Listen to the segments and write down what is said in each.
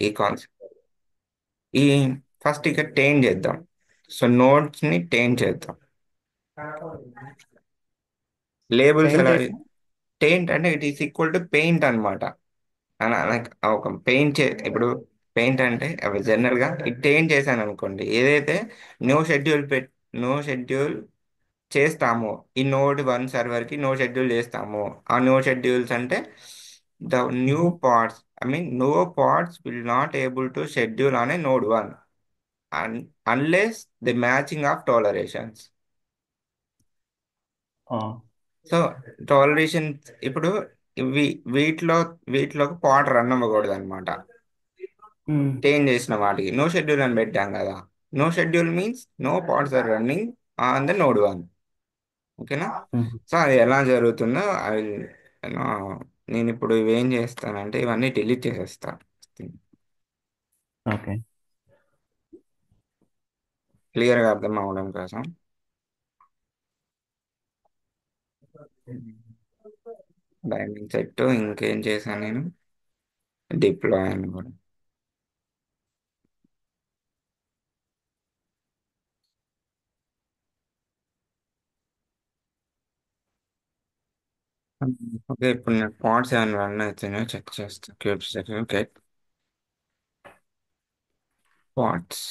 ఈ కాన్సెప్ట్ ఈ ఫస్ట్ ఇక టేన్ చేద్దాం. సో నోట్స్ ని టేన్ చేద్దాం. లేబుల్స్ పెయింట్ ఎలా? అయితే. టేంట్ అంటే it is equal to paint అనమాట. లైక్ ఒక పెయింట్ ఇప్పుడు పెయింట్ అంటే అవి జనరల్ గా ఈ టేంట్ చేశాను అనుకోండి, ఏదైతే నో షెడ్యూల్ నో షెడ్యూల్ చేస్తాము, ఈ నోడ్ 1 సర్వర్ కి నో షెడ్యూల్ చేస్తాము. ఆ నో షెడ్యూల్స్ అంటే the new hmm. Pods, I mean no pods will not able to schedule on a node 1 unless the matching of tolerations. ఆ. So toleration ఇప్పుడు we వీటిలో వీటిలో పాట్ రన్ అవ్వకూడదు అనమాట. మ్మ్. చేంజ్ చేసిన వాటికి నో షెడ్యూల్ అని పెట్టాం కదా. No schedule means no parts are running on the node 1. ఓకేనా? మ్మ్. సో అది ఎలా జరుగుతుందో అవి నేను ఇప్పుడు ఇవేం చేస్తానంటే ఇవన్నీ డిలీట్ చేసేస్తాను ఓకే. క్లియర్గా అర్థం అవడం కోసం. బైండింగ్ సెట్ ఇంకేం చేశాను నేను, డిప్లాయ్ అని కూడా. ఓకే, ఇప్పుడు నేను పార్ట్స్ ఏమైనా రన్ అవుతున్నాయో చెక్ చేస్తాను. Cubes get parts.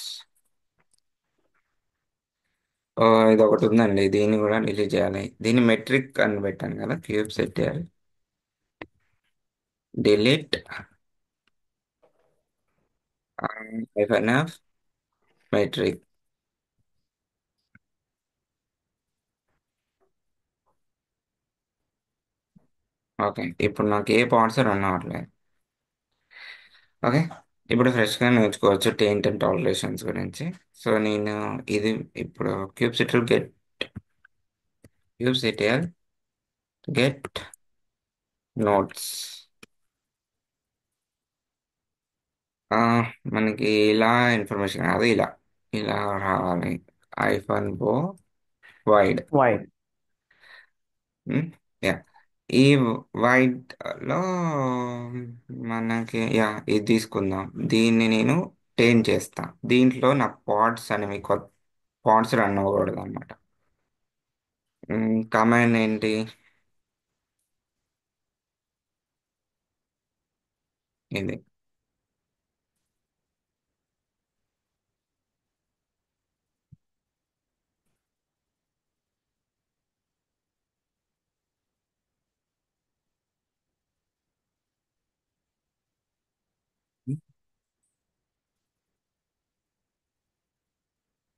ఇది ఒకటి ఉందండి, దీన్ని కూడా డిలీట్ చేయాలి. దీన్ని మెట్రిక్ అని పెట్టాను కదా, క్యూబ్ సెట్ చేయాలి. Delete metric. ఓకే, ఇప్పుడు నాకు ఏ పార్ట్స్ రన్ అవ్వట్లేదు. ఓకే, ఇప్పుడు ఫ్రెష్గా నేర్చుకోవచ్చు టెంట్ అండ్ టాలరేషన్స్ గురించి. సో నేను ఇది ఇప్పుడు క్యూబ్ సిటిఎల్ గెట్ నోట్స్. మనకి ఇలా ఇన్ఫర్మేషన్ కాదు, ఇలా ఇలా రావాలి. Hyphen wide. వైడ్. యా, ఈ వైడ్ లో మనకి యా ఇది తీసుకుందాం. దీన్ని నేను టేన్ చేస్తా. దీంట్లో నా పాడ్స్ అనేవి కొత్త పాడ్స్ రన్ అవ్వకూడదు అనమాట. కమాండ్ ఏంటి? ఇది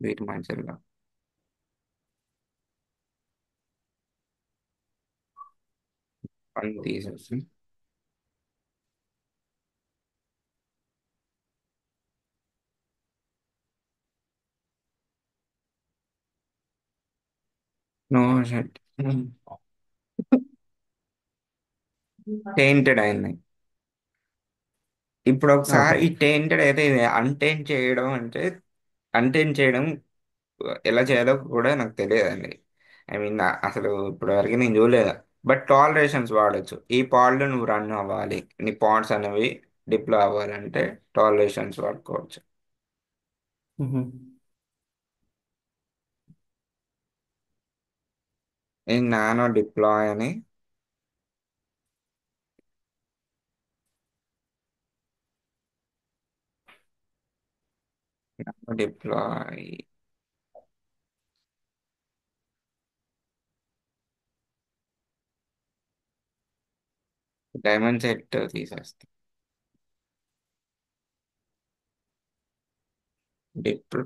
వీటి మధ్యలో పని తీసేసి నో షట్ టెయింటెడ్ అయింది. ఇప్పుడు ఒకసారి ఓకే. ఈ టెయింటెడ్ అయితే ఇది అన్టెయింట్ చేయడం అంటే, అన్టెయింట్ చేయడం ఎలా చేయాలో కూడా నాకు తెలియదండి. ఐ మీన్ అసలు ఇప్పుడు వరకు నేను చూడలేదు. బట్ టాలరేషన్స్ వాడచ్చు. ఈ పాడ్లో నువ్వు రన్ అవ్వాలి, నీ పాడ్స్ అనేవి డిప్లాయ్ అవ్వాలంటే టాలరేషన్స్ వాడుకోవచ్చు. మ్మ్. ఈ నానో డిప్లాయ్ అని డిప్లాయ్ డైమండ్ సెట్ తీసేస్తాం. డిప్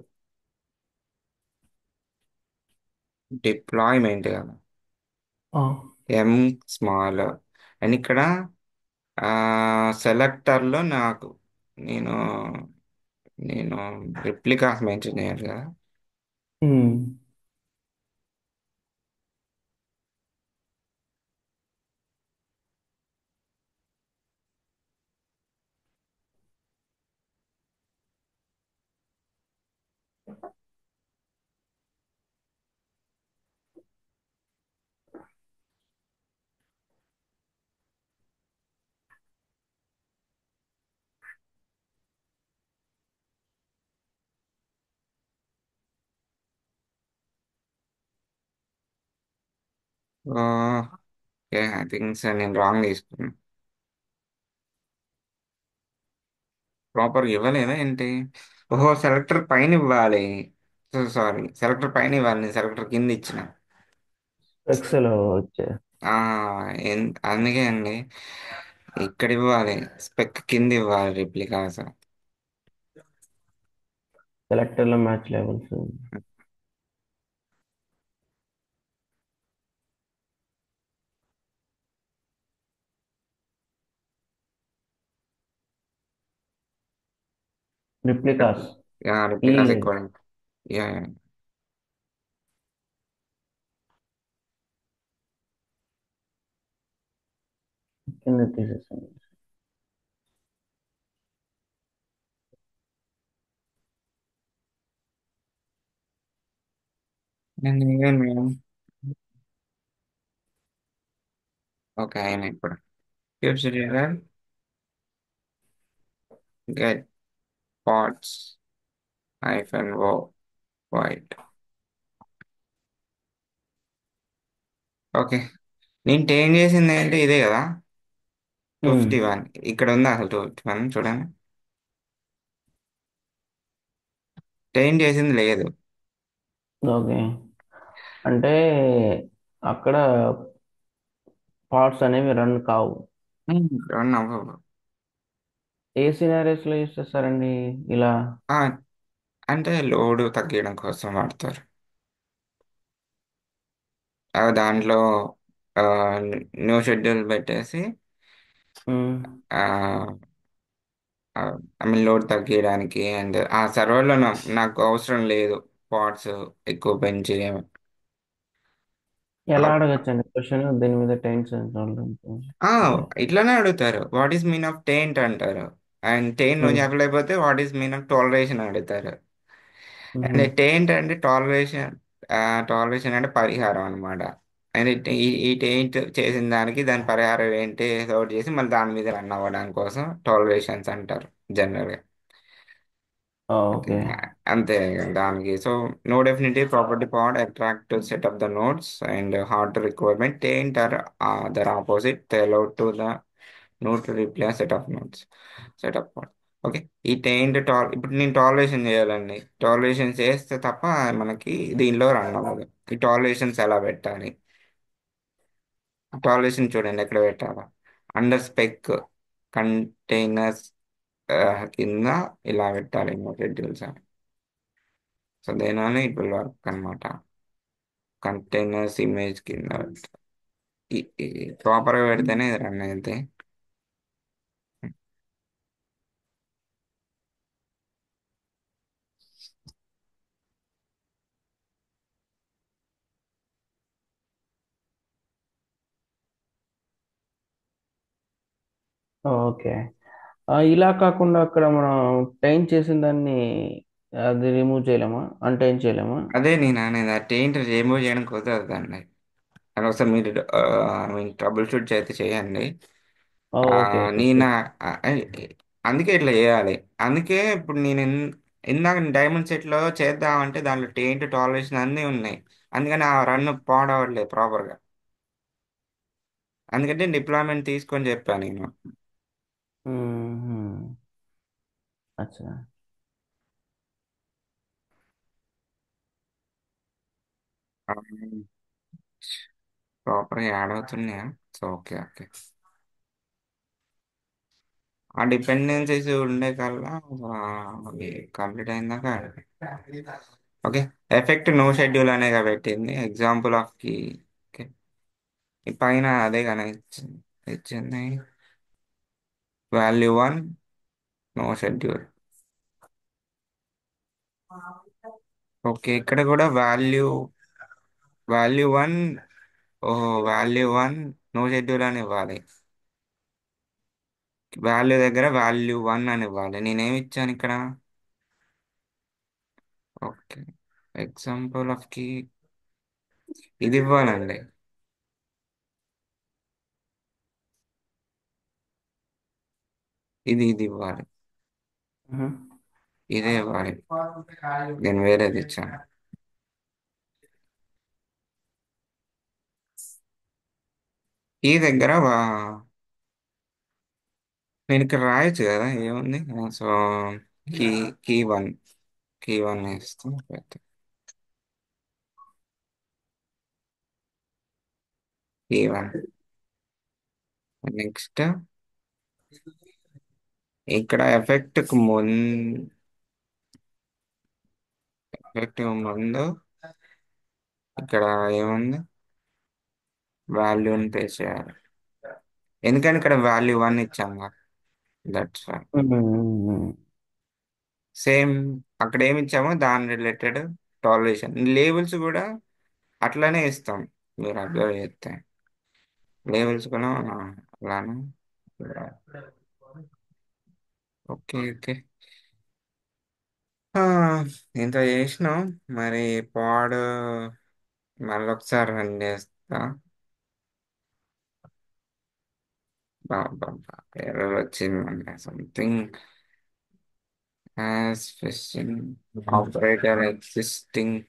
డిప్లాయ్మెంట్ కదా, ఆ. ఎం స్మాల్. అండ్ ఇక్కడ సెలెక్టర్లో నాకు నేను నేను రిప్లికాస్ మెన్షన్ చేయాలి కదా. మ్మ్. ఓకే, ఐ థింక్ సార్ నేను రాంగ్ తీసుకున్నాను. ప్రాపర్గా ఇవ్వలేదా ఏంటి? ఓహో, సెలెక్టర్ పైన ఇవ్వాలి. సారీ, సెలెక్టర్ పైన ఇవ్వాలి, నేను సెలెక్టర్ కింద ఇచ్చిన. ఎక్సెల్ వచ్చే ఆ, అందుకే అండి, ఇక్కడ ఇవ్వాలి, స్పెక్ కింద ఇవ్వాలి రిప్లికాస్. సెలెక్టర్లో మ్యాచ్ లెవెల్స్. రిప్లికాస్. ఈ రిప్లికాస్ ఎక్కువ. యా, కింద తీసేసాను. నేను ఇవ్వను మేడం. ఓకే, అయినా ఇప్పుడు get pods -o wide. Okay, నేను టేన్ చేసింది ఏంటి, ఇదే కదా, 251. ఇక్కడ ఉందా అసలు 251? చూడండి, టేన్ చేసింది లేదు. ఓకే. అంటే అక్కడ పార్ట్స్ అనేవి రన్ కావు. రన్ అవ్వవు. ఏ సినారీస్ లో యూస్ చేస్తారండి ఇలా? ఆ, అంటే లోడ్ తగ్గించడం కోసం వాడతారు. దాంట్లో న్యూ షెడ్యూల్ పెట్టేసి, ఉమ్, ఐ మీన్ లోడ్ తగ్గించడానికి, అండ్ ఆ సర్వర్లో నాకు అవసరం లేదు పార్ట్స్ ఎక్కువ పెంచి. ఎలా ఆ, అడగచ్చండి క్వశ్చన్ దీని మీద టెన్షన్ ఆ, అంటే? ఇట్లానే అడుగుతారు, what is mean of taint అంటారు. అండ్ టెయింట్ నువ్వు ఉమ్, చెప్పలేకపోతే what is mean of toleration అడుగుతారు. ఉహు. అండ్ టెయింట్ అంటే టాలరేషన్. టాలరేషన్ అంటే పరిహారం అనమాట. అండ్ ఈ టెయింట్ చేసిన దానికి దాని పరిహారం ఏంటి సోట్ చేసి మళ్ళీ దాని మీద రన్ అవ్వడానికి కోసం టాలరేషన్స్ అంటారు జనరల్గా. Okay, okay. అంతే దానికి. So node affinity property pod attract to set of the nodes and hard requirement taint are the opposite they allow to the node to replace set of nodes, set of pod. Okay, ఈ taint ఇప్పుడు నేను toleration చేయాలండి. Toleration చేస్తే తప్ప మనకి దీనిలో run అవ్వదు. ఈ టాలరేషన్స్ ఎలా పెట్టాలి? టాలరేషన్ చూడండి ఎక్కడ పెట్టాలా, అండర్ స్పెక్ కంటైనర్స్ కింద ఇలా పెట్టాలి షెడ్యూల్స్ అని. సో దేనివల్ల ఇట్ విల్ వర్క్ అనమాట. కంటైనర్స్ ఇమేజ్ కింద ప్రాపర్గా పెడితేనే ఇది రన్ అయితే. ఓకే. ఇలా కాకుండా అక్కడ మనం టైం చేసిన దాన్ని అది రిమూవ్ చేయలేమా? అన్టైన్ చేయలేమా? అదే నేను అనేది, ఆ టెయింట్ రిమూవ్ చేయడం కుదరదండి. అని ఒకసారి మీరు ట్రబుల్ షూట్ అయితే చేయండి. Okay, okay. నేను అందుకే ఇట్లా చేయాలి. అందుకే ఇప్పుడు నేను ఇందాక డైమండ్ సెట్లో చేద్దామంటే దాంట్లో టెయింట్ టాలరేషన్ అన్నీ ఉన్నాయి. అందుకని ఆ రన్ పాడవట్లేదు ప్రాపర్గా. అందుకంటే డిప్లాయ్మెంట్ తీసుకొని చెప్పాను నేను. మ్మ్. అచ్చా. ప్రాపర్గా యాడ్ అవుతున్నాయా? So okay, okay. ఆ డిపెండెన్సీస్ ఉండే కల్లా కంప్లీట్ అయిందాక ఓకే. ఎఫెక్ట్ నో షెడ్యూల్ అనేగా పెట్టింది ఎగ్జాంపుల్ ఆఫ్ కి. ఓకే, ఈ పైన అదే కానీ ఇచ్చింది వాల్యూ 1 నో షెడ్యూల్. ఓకే, ఇక్కడ కూడా వాల్యూ 1. ఓహో, వాల్యూ 1 నో షెడ్యూల్ అని ఇవ్వాలి. వాల్యూ దగ్గర వాల్యూ 1 అని ఇవ్వాలి. నేనేమి ఇచ్చాను ఇక్కడ? ఓకే, ఎగ్జాంపుల్ ఆఫ్ కి ఇది ఇవ్వాలండి. ఇది ఇవ్వాలి. మ్మ్. ఇదే ఇవ్వాలి. నేను వేరేది ఇచ్చాను. కీ దగ్గర నేను ఇక్కడ రాయొచ్చు కదా ఏముంది. So key key one key one వేస్తాం. కీ వన్ నెక్స్ట్ ఇక్కడ ఎఫెక్ట్ ముందు ఇక్కడ ఏముంది, వాల్యూని పే చేయాలి. ఎందుకంటే ఇక్కడ వాల్యూ వన్ ఇచ్చాము. దట్స్ సేమ్ అక్కడ ఏమి ఇచ్చామో దాని రిలేటెడ్ టాలరేషన్ లేబుల్స్ కూడా అట్లానే ఇస్తాం. మీరు అబ్జర్వ్ చేస్తే లేబుల్స్ కూడా అలానే. Okay okay. ఆ, ఇంత చేసినాం. మరి పాడ్ మళ్ళీ ఒకసారి రన్ చేస్తా. ఎర్రర్ వచ్చింది something as fishing operator existing.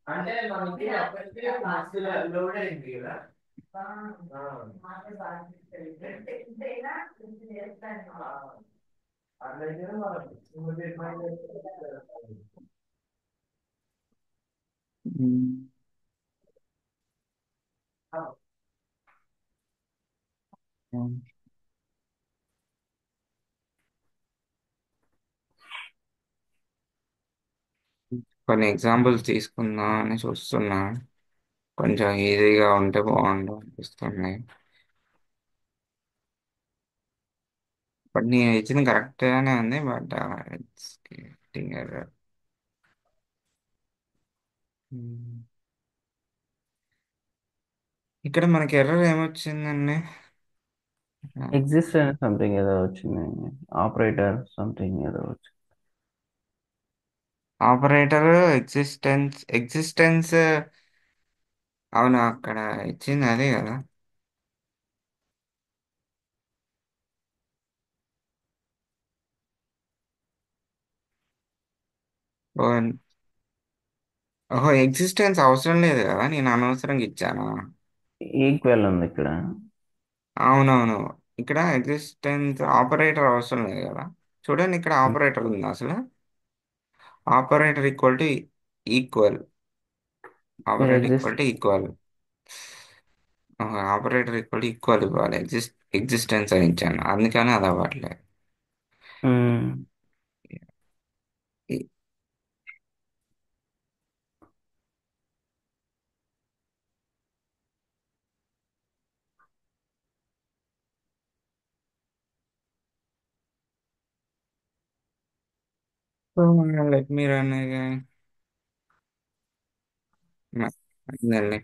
అంటే మనకి అప్పటికే మస్తుగా లోడ్ అయింది కదా. అట్లయితే మనం కొన్ని ఎగ్జాంపుల్స్ తీసుకుందాం అని చూస్తున్నా. కొంచెం ఈజీగా ఉంటే బాగుండు అనిపిస్తున్నాయి. బట్ నేను ఇచ్చింది కరెక్ట్గానే ఉంది. But it's getting error. ఇక్కడ మనకి ఎర్రర్ ఏమొచ్చిందండి? ఎగ్జిస్టెన్స్ సంథింగ్ ఏదో వచ్చింది. ఆపరేటర్ సంథింగ్ ఏదో వచ్చింది. ఆపరేటర్ ఎగ్జిస్టెన్స్ అవును అక్కడ ఇచ్చింది అదే కదా. ఓ- ఓహో ఎగ్జిస్టెన్స్ అవసరం లేదు కదా, నేను అనవసరంగా ఇచ్చాను. ఈక్వల్ ఉంది ఇక్కడ. అవునవును. ఇక్కడ ఎగ్జిస్టెన్స్ ఆపరేటర్ అవసరం లేదు కదా. చూడండి ఇక్కడ ఆపరేటర్ ఉంది అసలు. ఆపరేటర్ ఈక్వల్ మీరు ఆపరేటర్ ఈక్వల్ ఆపరేటర్ ఈక్వల్ ఇవ్వాలి. ఎగ్జిస్టెన్స్ అని ఇచ్చాను అందుకని అది అవ్వట్లేదు. ఈ- లెట్ మీ రన్ అయిందండి.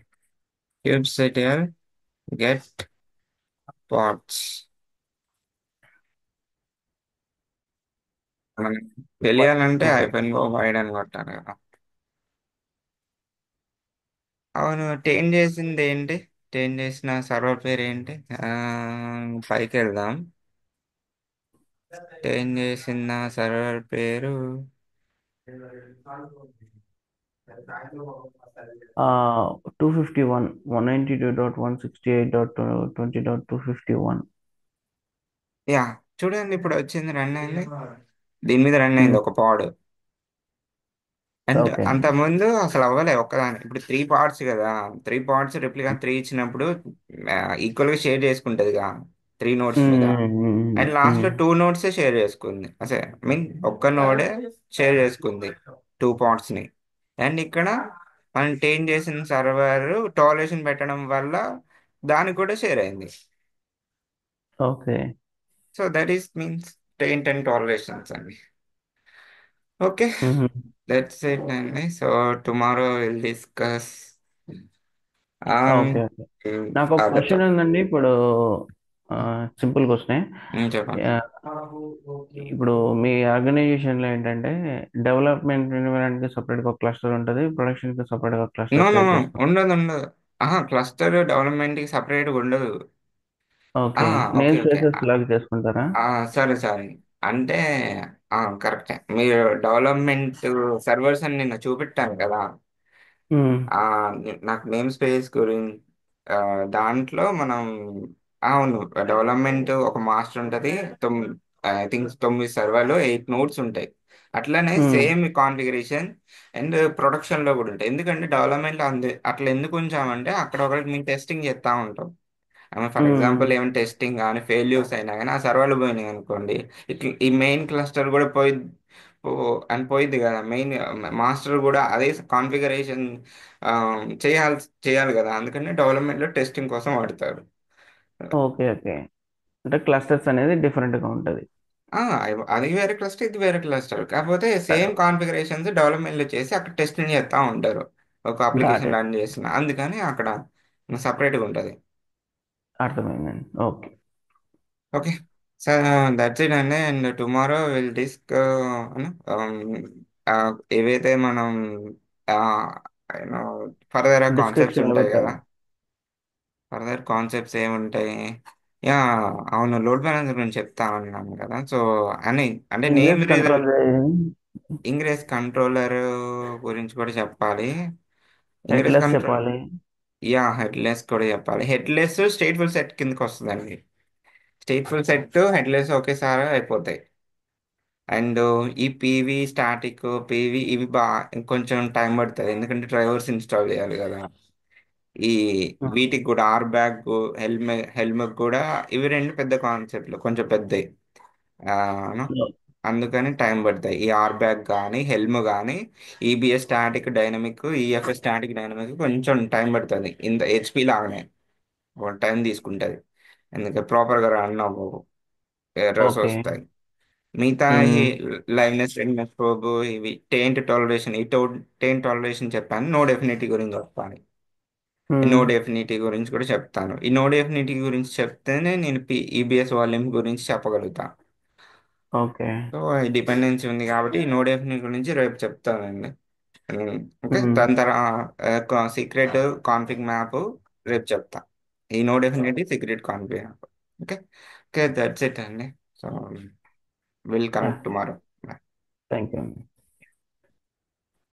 క్యూబ్ సెటిల్ గెట్ పార్ట్స్ మనం తెలియాలంటే అయిపోయిన వైడ్ అని కొట్టాలి కదా. అవును చేంజ్ చేసింది ఏంటి? చేంజ్ చేసిన సర్వర్ పేరు ఏంటి? ఆ, పైకి వెళ్దాం. చేంజ్ చేసిన సర్వర్ పేరు 251 192.168.20.251. యా, చూడండి ఇప్పుడు వచ్చింది, రన్ అయింది. దీని మీద రన్ అయింది ఉమ్, ఒక పాడ్. And okay. అంతకుముందు అసలు అవ్వలే ఒక్కదాని. ఇప్పుడు త్రీ పార్ట్స్ కదా. త్రీ పార్ట్స్ రిప్లికా త్రీ ఇచ్చినప్పుడు ఈక్వల్ గా షేర్ చేసుకుంటదిగా త్రీ నోట్స్ ఉమ్, మీద. ఉమ్, అండ్ లాస్ట్ ఉమ్, లో టూ నోట్సే షేర్ చేసుకుంది. అసలు మీన్ ఒక్క నోడే షేర్ చేసుకుంది టూ పార్ట్స్ ని. అండ్ ఇక్కడ మనం చేంజ్ చేసిన సర్వర్ టాలరేషన్ పెట్టడం వల్ల దానికి కూడా షేర్ అయింది. Okay. So that is means taint and tolerations అండి. ఓకే, ఉహు, దట్స్ ఇట్ అండి. So tomorrow will discuss okay. Okay. నాకు ఒక అదతో. క్వశ్చన్ ఉందండి ఇప్పుడు. సింపుల్ క్వశ్చనే. చెప్పండి. ఇప్పుడు మీ ఆర్గనైజేషన్లో ఏంటంటే డెవలప్మెంట్ కి సపరేట్గా ఒక క్లస్టర్ ఉంటుంది, ప్రొడక్షన్కి సపరేట్గా ఒక no cluster no create no, చేసుకుంటారు. ఉండదు ఉండదు. క్లస్టర్ డెవలప్మెంట్కి సపరేట్గా ఉండదు. ఆ, okay. Okay name okay. Spaces లాగా చేసుకుంటారా? సరే సరే. అంటే కరెక్టే. మీరు డెవలప్మెంట్ సర్వర్స్ అని నిన్న చూపెట్టాను కదా. మ్మ్. ఆ, నాకు నేమ్ స్పేస్ గురించి దాంట్లో మనం, అవును, డెవలప్మెంట్ ఒక మాస్టర్ ఉంటుంది. ఐ థింక్ 9 సర్వర్లు 8 నోడ్స్ ఉంటాయి. అట్లనే మ్మ్. సేమ్ కాన్ఫిగరేషన్ అండ్ ప్రొడక్షన్లో కూడా ఉంటాయి. ఎందుకంటే డెవలప్మెంట్లో అట్లా ఎందుకు ఉంచామంటే అక్కడ ఒకటి మేము టెస్టింగ్ చేస్తూ ఉంటాం. For hmm. ఎగ్జాంపుల్ ఏమైనా టెస్టింగ్ కానీ ఫెయిల్యూర్స్ అయినా కానీ ఆ సర్వర్లు పోయినాయి అనుకోండి, ఇట్లా ఈ మెయిన్ క్లస్టర్ కూడా అని పోయిద్ది కదా. మెయిన్ మాస్టర్ కూడా అదే కాన్ఫిగరేషన్ చేయాలి చేయాలి కదా. అందుకని డెవలప్మెంట్లో టెస్టింగ్ కోసం వాడతారు. Okay okay. అంటే క్లస్టర్స్ అనేది డిఫరెంట్గా ఉంటుంది. ఆ, అది వేరే క్లస్టర్, ఇది వేరే క్లస్టర్, కాకపోతే సేమ్ కాన్ఫిగరేషన్స్ డెవలప్మెంట్లో చేసి అక్కడ టెస్టింగ్ చేస్తూ ఉంటారు. ఒక గాట్ అప్లికేషన్ ఇట్. రన్ చేసిన అందుకని అక్కడ సపరేట్గా ఉంటుంది. అర్థమైందండి. Okay. Okay. So that's it అండి. అండ్ టుమారో విల్ డిస్క్ ఏవైతే మనం యూనో ఫర్దర్ కాన్సెప్ట్స్ డిస్క్రిప్షన్లో ఉంటాయి కదా. పెట్టాము. ఫర్దర్ కాన్సెప్ట్స్ ఏముంటాయి? యా, అవును, లోడ్ బ్యాలెన్స్ గురించి చెప్తా ఉన్నాను కదా. సో అని అంటే name ingress control ingress controller గురించి కూడా చెప్పాలి. ఇంగ్రెస్ హెడ్లెస్ కంట్రోల్, చెప్పాలి. యా, హెడ్లెస్ కూడా చెప్పాలి. హెడ్లెస్ స్టేట్ఫుల్ సెట్ కిందకి వస్తుందండి. స్టేట్ఫుల్ సెట్ హెడ్లెస్ ఒకేసారి అయిపోతాయి. అండ్ ఈ పీవీ స్టాటిక్, పీవీ ఇవి ఇంకొంచెం టైం పడుతుంది, ఎందుకంటే డ్రైవర్స్ ఇన్స్టాల్ చేయాలి కదా. ఈ వీటికి కూడా ఆర్ బ్యాగ్, హెల్మెట్ కూడా, ఇవి రెండు పెద్ద కాన్సెప్ట్లు, కొంచెం పెద్దవి. ఆ, ను? అందుకని టైం పడతాయి. ఈ ఆర్ బ్యాగ్ కానీ హెల్మ్ కానీ EBS static dynamic, EFS static dynamic కొంచెం టైం పడుతుంది. ఇంత హెచ్పి లాగానే టైం తీసుకుంటుంది. ఎందుకంటే ప్రాపర్గా రన్ అవ్వవు, ఎర్రర్స్ ఓకే. వస్తాయి. మిగతా ఈ మ్మ్. లైవ్నెస్, రెడ్నెస్ ప్రోబ్, ఇవి టెయింట్ టాలరేషన్, టెయింట్ టాలరేషన్ చెప్పాను. నో డెఫినిటీ గురించి చెప్పాలి. నో మ్మ్. డెఫినిటీ గురించి కూడా చెప్తాను. ఈ నో డెఫినిటీ గురించి చెప్తేనే నేను ఈబిఎస్ వాల్యూమ్ గురించి చెప్పగలుగుతా. ఓకే. సో ఈ డిపెండెన్సీ ఉంది కాబట్టి ఈ నో డెఫినిటీ గురించి రేపు చెప్తానండి. ఓకే. మ్మ్. దాని తర్వాత సీక్రెట్ కాన్ఫిగ్ మ్యాప్ రేపు చెప్తా. ఈ node affinity secret config map. Okay. Okay, that's it అండి. So will yeah. Connect tomorrow. Thank you.